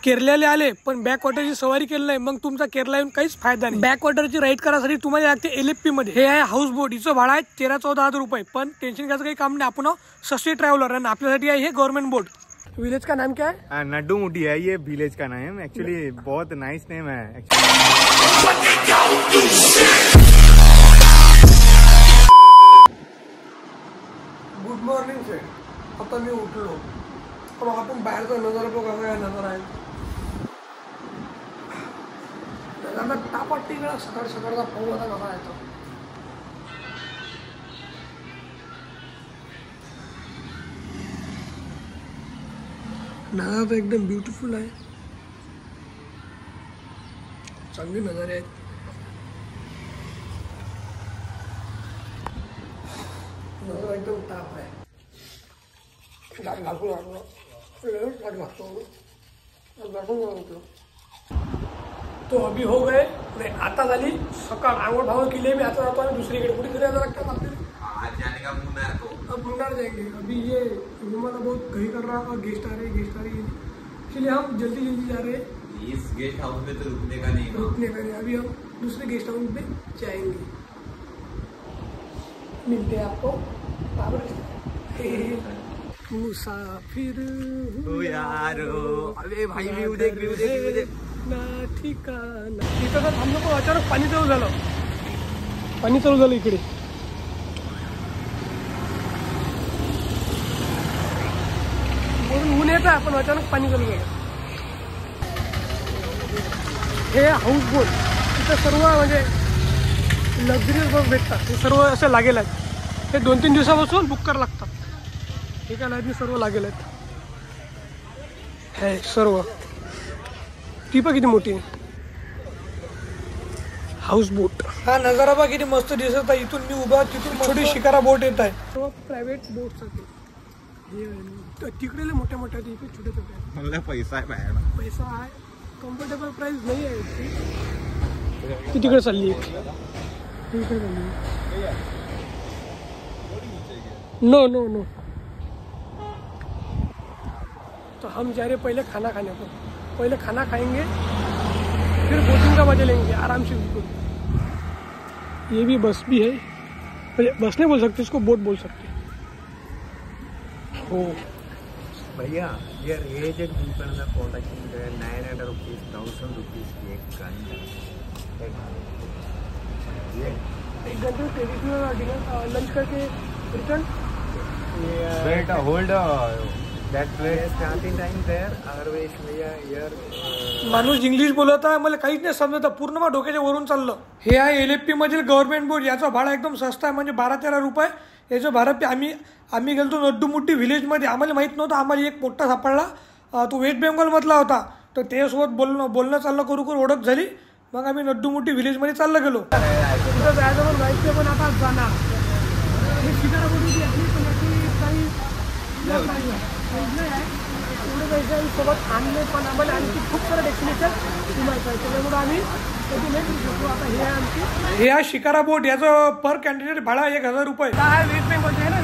केरल्याला आले पण बॅक वॉटरची सवारी केली नाही मग तुमचा केरला येऊन काहीच फायदा नाही। बॅक वॉटरची राईड करायसाठी तुम्हाला लागते LFP मध्ये। हे आहे हाऊस बोट, हिचं भाडं आहे 13-14 हजार रुपये। पण टेन्शन घ्यायचं काही काम नाही, आपण सस्ते ट्रॅव्हलर आणि आपल्यासाठी आहे हे गव्हर्नमेंट बोट। विलेज का नाम क्या है? नड्डू मुटी है ये विलेज का नाम। एक्चुअली बहुत नाइस नेम है। गुड मॉर्निंग से आता मी उठलो, पण आपण बाहेरचा नजारा बघा, काय नजारा आहे। नजारा तापट टिकला, सकाळ सकाळचा पाऊस आता कसा येतो। नजारा तर एकदम ब्युटिफुल आहे, चांगले नजारे आहेत। नजारा एकदम ताप आहे। तो अभी हो गए नाही, आता झाली सकाळ। आंघोळ भाव केली मी, आता जातो आम्ही दुसरीकडे। कुठे फिरायला लागतात आपल्याला? आज जाने का मुन्नार को। अब मुन्नार जाएंगे। अभी ये हमारा बहुत घड़ी कर रहा है, गेस्ट आ रहे इसलिए हम जल्दी जल्दी जा रहे हैं। इस गेस्ट हाउस में तो रुकने का नहीं। अभी हम दूसरे गेस्ट हाउस में जाएंगे। मिलते हैं आपको। मुसाफिर ओ यारो, अरे भाई व्यू देख ना ठिकाणा। इथं तर हम लोग अचानक पाणी चालू झालं इकडे। ऊन येत आहे पण अचानक पाणी चालू झालं। हे हाऊस बोट, इथं सर्व म्हणजे लक्झरियस बस भेटतात। हे सर्व असं लागेल आहेत, हे 2-3 दिवसापासून बुक करावं लागतात। एका लाईनने सर्व लागेल आहेत हे सर्व। ती पण किती मोठी हाऊस बोट। हा नजारा बघा किती मस्त दिसत आहे। इथून मी उभा, तिथून छोटी शिकारा बोट येत आहे। सर्व प्रायव्हेट बोट्स आहेत। तिकडे मोठ्या मोठ्या, इथे छोटे छोटे। मला पैसा आहे बाहेर, पैसा आहे, कम्फर्टेबल प्राइस नाही आहे। ती तिकडे चालली आहे, नो। तो हम जा रहे पहले खाना खाने को। पहले खाना खाएंगे फिर बोटिंग का मजा लेंगे आराम से बिल्कुल। ये भी बस भी है, बस नहीं बोल सकते इसको, बोट बोल सकते हो। भैया ये रेट एक दिन पर 900 रुपीज 1000 रुपीज की एक घंटा। एक घंटे ट्रेडिशनल डिनर लंच करके return. Wait, hold that place. Starting time there, otherwise भैया यार माणूस इंग्लिश बोलत आहे, मला काहीच नाही समजत। पूर्ण मग डोक्याच्या वरून चाललं। हे आहे LFP मधील गव्हर्नमेंट बोट। याचा भाडा एकदम सस्ता आहे, म्हणजे 12-13 रुपये। याचं भाडं आम्ही गेलो नड्डूमुट्टी व्हिलेजमध्ये। आम्हाला माहीत नव्हतं, आम्हाला एक पोट्टा सापडला, तो वेस्ट बेंगॉलमधला होता। तर त्यासोबत बोलणं चाललं करू ओळख झाली, मग आम्ही नड्डूमुट्टी व्हिलेजमध्ये चाललं गेलो। तिथं जायचं पण जायचं, पण आता जाणार एवढे पैसे सोबत आणले, पण आम्हाला आणखी खूप सारं डेस्टिनेशन फिरायचं आहे। त्याच्यामुळे आम्ही कधी नाही फिरू शकतो। आता हे आमची हे आहे शिकारा बोट। याचं पर कॅन्डिडेट भाडा 1000 रुपये। काय वेस्ट बेंगॉलचे आहे ना,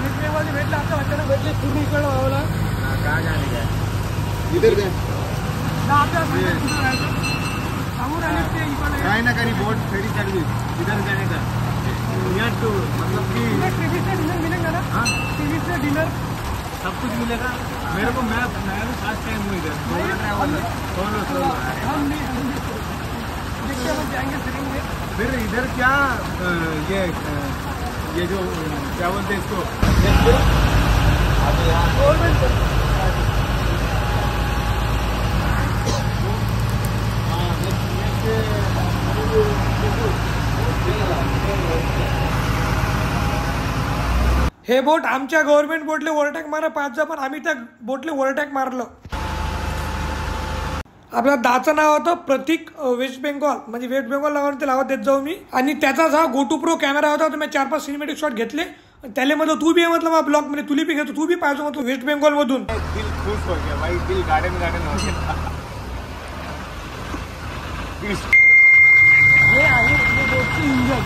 वेस्ट बेंगॉलचे भेटलं, आता अचानक भेटले पूर्ण इकडं व्हावला। इधर दे सांगून आले ते इकडे काय ना करी बोट फेरी चढ़ गई इधर जाने का। यहाँ तो मतलब कि टीवी से डिनर मिलेगा ना? हाँ, टीवी से डिनर सब कुछ मिलेगा। मेरे को मैं भी फर्स्ट टाइम हूँ इधर। हम देखते हम जाएंगे फिरेंगे। फिर इधर क्या ये जो क्या बोलते हैं इसको, हे बोट आमच्या गव्हर्नमेंट बोटले ओव्हरटॅक मारा पाहिजे, पण आम्ही त्या बोटले ओव्हरटॅक मारलं। आपल्या दाचं नाव होतं प्रतीक वेस्ट बेंगॉल, म्हणजे वेस्ट बेंगॉल नावाने ते लावत देत जाऊ मी। आणि त्याचाच हा GoTo Pro कॅमेरा होता, तो मी 4-5 सिनेमॅटिक शॉट घेतले। त्याले मध्ये तू बी आहे म्हटलं, मग ब्लॉग मध्ये तुला बी घेतो, तू बी पाहिजे मग वेस्ट बेंगॉल मधून। दिल खुश हो गया भाई, दिल गार्डन हो गया। हे आहे बोटचं इंजन,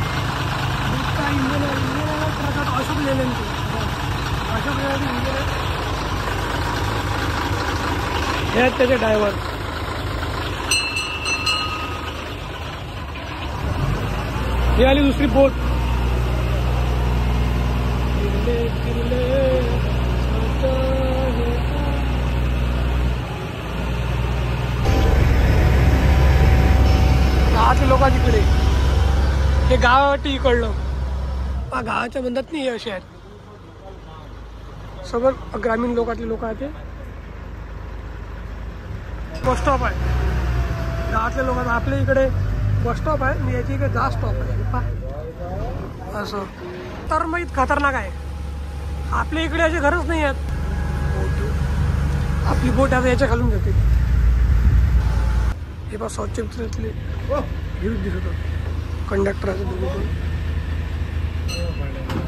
बोटचा इंजन प्रकार अशोक लेलँडचे, अशोक लेलँडचे इंजन आहे। हे आहेत त्याचे ड्रायव्हर. ही आली दुसरी बोट. गावातले लोक तिकडे, हे गावाटी इकडलं. गावाच्या म्हणतात नाही असे आहेत. समोर ग्रामीण लोकातले लोक आहेत. बस स्टॉप आहे गावातल्या लोकांना. आपल्या इकडे बस स्टॉप आहे आणि याच्या इकडे जा स्टॉप आहे. असं तर मग खतरनाक आहे. आपल्या इकडे असे घरच नाही आहेत. आपली बोट आता याच्या खालून जाते. हे बा स्वच्छ चित्रातले हिरो दिसत कंडक्टरचे दोघे पण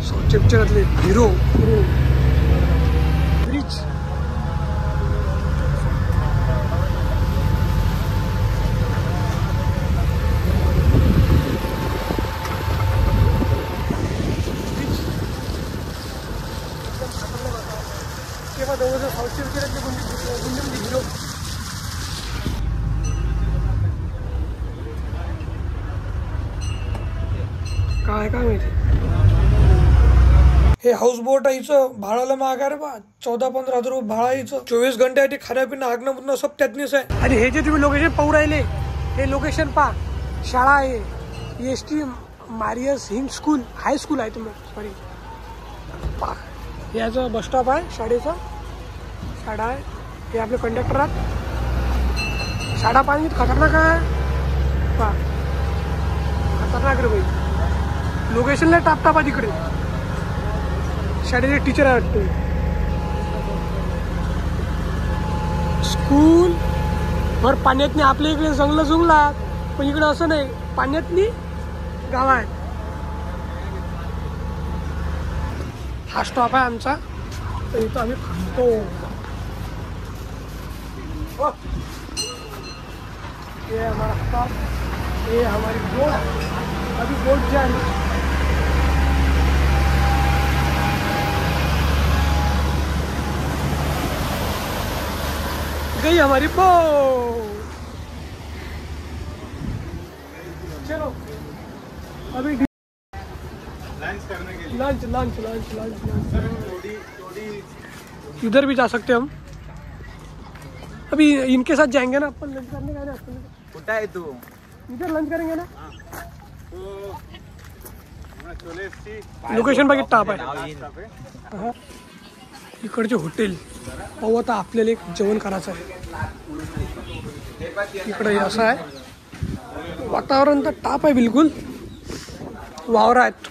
स्वच्छ चित्रातले हिरो. ब्रिज दोघं स्वच्छ चित्रातले हिरो. काय काय माहिती. हे हाऊस बोट यायचं भाडाला महाग आहे रे बा. 14-15 रुपये भाडा यायचं. 24 घंटे खाण्यापिणं आगणं मुदणं सब त्यातनीच आहे. आणि हे जे तुम्ही लोकेशन पाहू राहिले हे लोकेशन पहा. शाळा आहे EST मारियस हिंग स्कूल हाय स्कूल आहे. तुम्ही सॉरी पहा याचं बस स्टॉप आहे. शाळेचा शाळा आहे. हे आपले कंडक्टर आहेत. शाळा पाणी खतरनाक आहे पहा. खतरनाक रे बाई. लोकेशनला टाप आहे तिकडे. शाळेचे टीचर आहे वाटते. स्कूल भर पाण्यातनी. आपल्या इकडे जंगल जुंगला पण इकडे असं नाही. पाण्यातनी गाव आहे. हा स्टॉप आहे आमचा. तर इथं आम्ही थांबतो. ये हमारा स्टॉप. ये हमारी बोट. अभी बोट जाएगी. गई हमारी बोट. चलो अभी लंच लंच लंच लंच इधर भी जा सकते हम. अभी इनके साथ जाएंगे ना अपन लंच करने का. कुठं आहे तू? इधर लंच करेंगे ना. लोकेशन बघित टाप आहे. इकडचे हॉटेल पाहू. आता आपल्याला एक जेवण करायचं आहे. इकडे असं आहे वातावरण तर टाप आहे बिलकुल. वावर आहेत.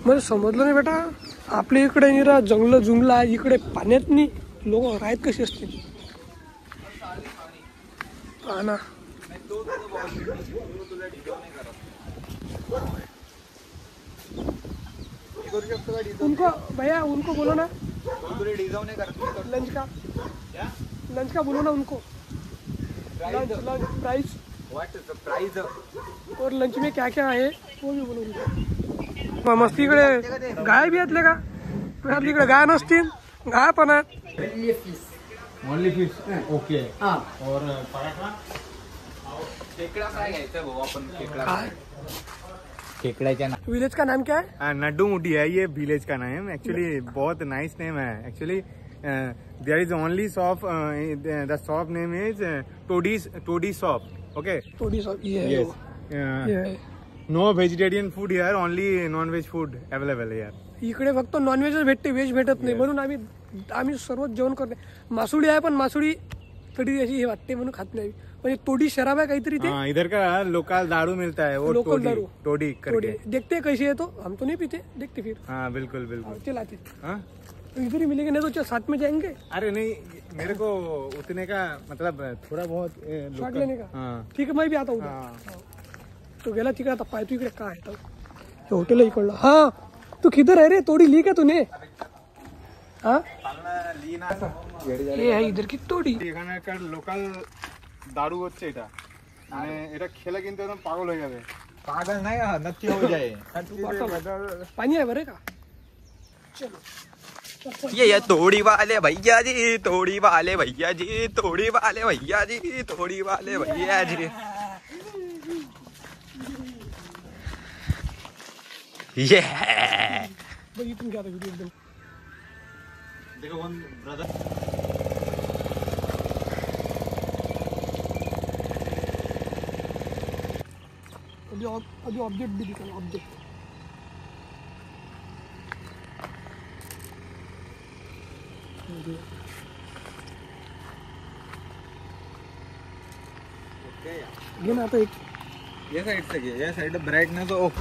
मला समजलं नाही बेटा. आपल्या इकडे निरा जंगल जुंगला इकडे पाण्यात नाही. लोक राहत कशी असतील ना. उनको भैया उनको बोलो ना लंच का बोलो ना उनको. Lunch price what is the price और लंच में क्या क्या है वो भी बोलो उनको. मस्ती इकडे गाय बी असले का. आपल्या इकडे गाय नसतील. गाय पण आहेत. Only fish okay. और पराठा खेकड़ा फ्राई घ्यायचा भाऊ आपण. खेकड़ाच्या विलेज का नाम क्या है? नड्डू मुटी है ये विलेज का नाम. एक्चुअली बहुत नाइस नेम है. Actually there is only shop. The shop name is toddy shop. Okay toddy shop. Yes. No vegetarian food here. Only non veg food available here. इकडे फक्त नॉनव्हेजच भेटते. व्हेज भेटत नाही. म्हणून आम्ही सर्वच जेवण करतो. मासुळी आहे पण मासुळी थोडी अशी हे वाटते म्हणून खात नाही. म्हणजे तोडी शराब है काहीतरी ते. इधर का लोकल दारू मिलता है. वो लोकल दारू टोडी करके. देखते कैसे है तो. हम तो नहीं पीते. देखते फिर. हाँ बिल्कुल बिल्कुल. चलाते. हाँ इधर ही मिलेंगे नहीं तो साथ में जाएंगे. अरे नहीं मेरे को उतने का मतलब थोड़ा बहुत शॉट लेने का. हाँ ठीक है मैं भी आता हूँ. तो गेला तिकडे. आता पाय तू इकडे काय आहे हॉटेल इकडलं. हा तू किधर है रे. तोडी ली का तूने. हाँ ये है इधर की तोडी. এখানকার লোকাল দারু হচ্ছে এটা. মানে এটা খেলে কিন্তু একদম পাগল হয়ে যাবে. पागल नाही नक्की हो जाए. पाणी आहे बरे का. चलो ये तोड़ी वाले भैया जी, तोड़ी वाले भैया जी, तोड़ी वाले भैया जी, तोड़ी वाले भैया जी। ये इथून घ्या व्हिडिओ एकदम. देखो वन ब्रदर अभी ऑब्जेक्ट भी दिखा ऑब्जेक्ट. घे ना आता एक. या साइड से घे, या साइड ब्राईटनेस ऑफ.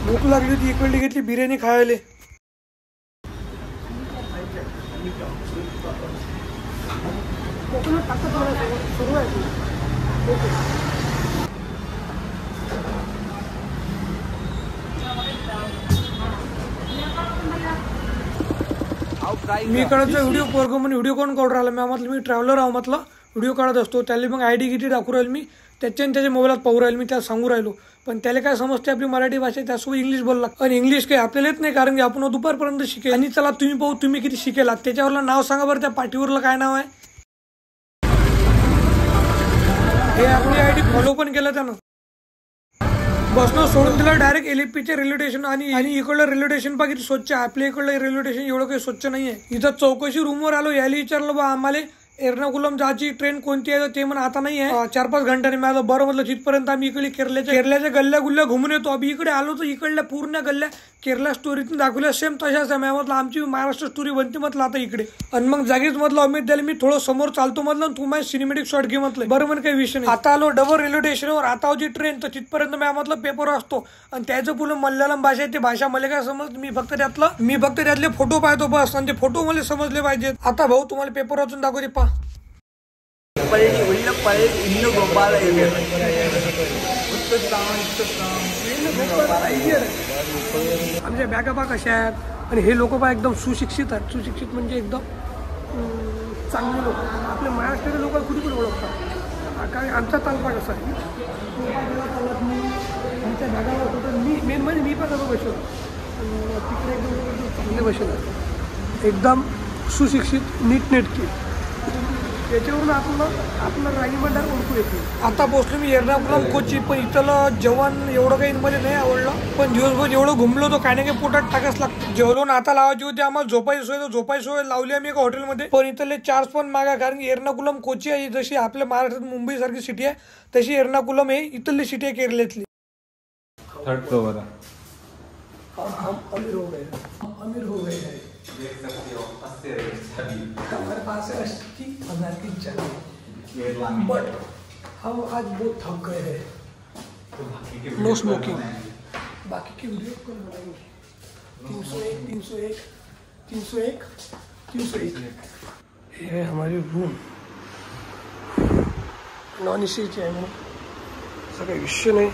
भूक लागली होती इकडली घेतली बिर्याणी खायला. सुरू आहे. मी काढायचा व्हिडिओ पोरग म्हणून व्हिडिओ कोण काढून राहिला. मी म्हटलं मी ट्रॅव्हलर आहो म्हटलं व्हिडिओ काढत असतो. त्याला मग ID गिटी दाखवू राहील मी. त्याच्या मोबाईलात पाहू राहील मी. त्याला सांगू राहिलो पण त्याला काय समजते आपली मराठी भाषा. त्यासोबत इंग्लिश बोलला आणि इंग्लिश काही आपल्याला येत नाही कारण की आपण दुपारपर्यंत शिकेल. आणि चला तुम्ही पाहू तुम्ही किती शिकेला. त्याच्यावरला नाव सांगा बरं. त्या पाठीवरला काय नाव आहे. हे आपली ID फॉलो पण केलं त्यानं. बसनं सोडून दिलं डायरेक्ट LFPचे रेल्वे स्टेशन. आणि इकडलं रेल्वे स्टेशन बघ किती स्वच्छ आहे. आपल्या इकडलं रेल्वे स्टेशन एवढं काही स्वच्छ नाहीये. इथं चौकशी रूमवर आलो. याला विचारलं बा आम्हाला एर्नाकुलम जायची ट्रेन कोणती आहे. ते म्हणा आता नाही आहे 4-5 घंट्याने. मी आता बरं म्हटलं तिथपर्यंत आम्ही इकडे केरल्याच्या गल्ल्या गुल्ल्या घुमून येतो. आम्ही इकडे आलो तर इकडल्या पूर्ण गल्ल्या केरला स्टोरीतून दाखवल्या सेम तशाच आहे. म्हटलं आमची महाराष्ट्र स्टोरी बनते म्हटलं आता इकडे. आणि मग जागीच म्हटलं अमित द्याला मी थोडं समोर चालतो म्हटलं तू माझी सिनेमॅटिक शॉट घे म्हटलं. बरं म्हणे काही विषय नाही. आता आलो डबल रेल्वे स्टेशनवर. आता होती ट्रेन तर तिथपर्यंत मी म्हटलं पेपर असतो. आणि त्याचं पुढे मल्याळम भाषा आहे. ती भाषा मला काय समज. मी फक्त त्यातले फोटो पाहतो बस. आणि ते फोटो मला समजले पाहिजेत. आता भाऊ तुम्हाला पेपर वाचून दाखवते पहा. आमच्या बॅगा पहा कशा आहेत. आणि हे लोक पहा एकदम सुशिक्षित आहेत. सुशिक्षित म्हणजे एकदम चांगले लोक. आपले महाराष्ट्राचे लोक कुठे ओळखतात. कारण आमचा तालुका कसा आहे. आमच्या बॅगावर होतं मी मेन म्हणजे मी पण कसं बसलो तिकडे एकदम चांगले बसले एकदम सुशिक्षित नीटनेटकी. त्याच्यावरून आपलं राजमंडळ ओळखू येते. आता पोहोचलो मी एर्नाकुलम कोची. पण इथलं जेवण एवढं काही मध्ये नाही आवडलं. पण दिवसभर एवढं घुमलो तो काय नाही काही पोटात टाकाच लागतं. जेवलो आता लावायची होती आम्हाला झोपायची सोय लावली आम्ही एका हॉटेलमध्ये. पण इथले चार्ज पण मागा कारण की एर्नाकुलम कोची आहे. जशी आपल्या महाराष्ट्रात मुंबई सारखी सिटी आहे तशी एर्नाकुलम हे इथली सिटी आहे केरळातली. थर्ड फ्लोर है. हम अमीर हो गए हैं. हमारे पास है 80,000 की चाबी. बट हम आज बहुत थक गए हैं. No smoking. बाकी की वीडियो कौन बनाएंगे. 301. ये है हमारी रूम. नॉन AC ची आहे म्हणून असं काही विषय नाही.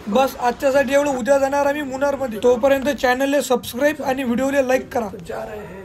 बस आजच्यासाठी एवढं. उद्या जाणार आम्ही मुन्नारमध्ये. तोपर्यंत चॅनलला सबस्क्राईब आणि व्हिडिओला लाईक करा. जा रहे हैं.